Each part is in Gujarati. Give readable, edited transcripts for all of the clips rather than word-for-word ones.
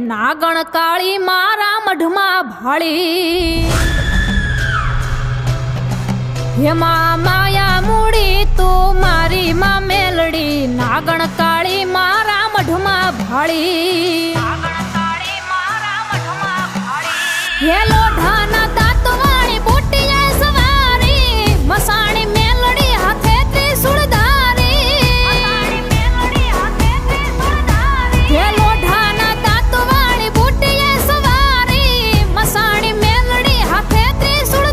નાગણ કાળી મારા મઢમાં ભાળી હેમાં માયા મૂડી તું મારી માં મેલડી નાગણ કાળી મારા મઢમાં ભાળી હે લોઢાના દાંતવાળી બુટિયા સવારી મસાણી મેલડી હાથે ત્રિશૂળ ધારી હે લોઢાના દાંતવાળી બુટિયા સવારી મસાણી મેલડી હાથે ત્રિશૂળ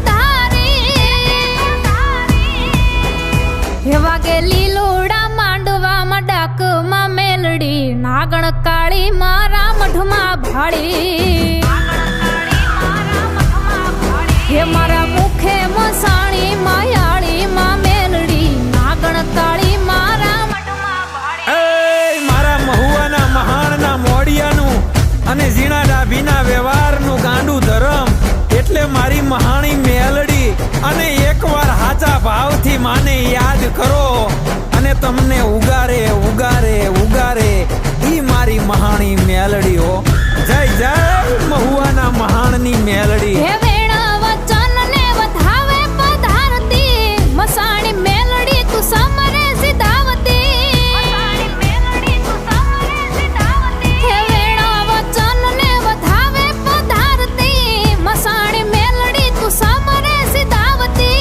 હે વાગે લીલોડા માંડવામાં ડાકમાં મેલડી નાગણ કાળી મારા મઢમાં ભાળી હે મારા મુખે મસાણી માયાળી માં મેલડી નાગણ કાળી મારા મઢમાં ભાળી મારા મહુવાના મહાણના મોડિયાનું અને ઝીણા ડાભીના વ્યવહારનું ગાંડું ધરમ એટલે મારી મહાણી મેલડી અને એકવાર હાચા ભાવથી માને યાદ કરો અને તમને ઉગારે ઉગારે ઉગારે ઈ મારી મહાણી મેલડી હો જય જય મહુવાના મહાણની મેલડી હે વેણા વચન ને વધાવે પધારતી મસાણી મેલડી તું સમરે સિધાવતી હે વેણા વચન ને વધાવે પધારતી મસાણી મેલડી તું સમરે સિધાવતી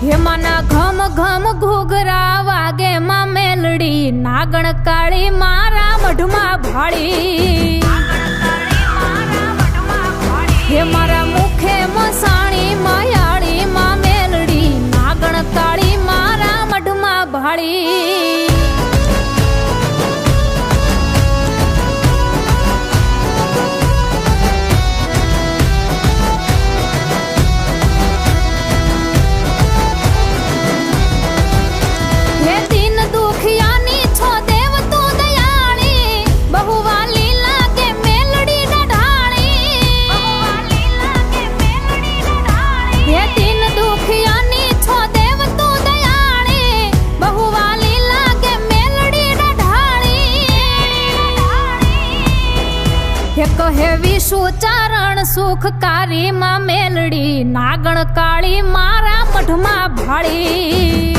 હે મના ઘમ ઘમ ઘૂઘરા વાગે માં મેલડી નાગણ કાળી મારા મઢમાં ભાળી હે મારા મુખે મસાણી માયાળી માં મેલડી નાગણ કાળી મારા મઢમાં ભાળી હે દીન દુખિયાની છો દેવ તું દયાળી બહુવા લીલા કે મેલડી ડઢાળી હે દીન દુખિયાની છો દેવ તું દયાળી બહુવા લીલા કે મેલડી ડઢાળી હે કહે વિષુ ચારણ સુખકારી માં મેલડી નાગણ કાળી મારા મઢમાં ભાળી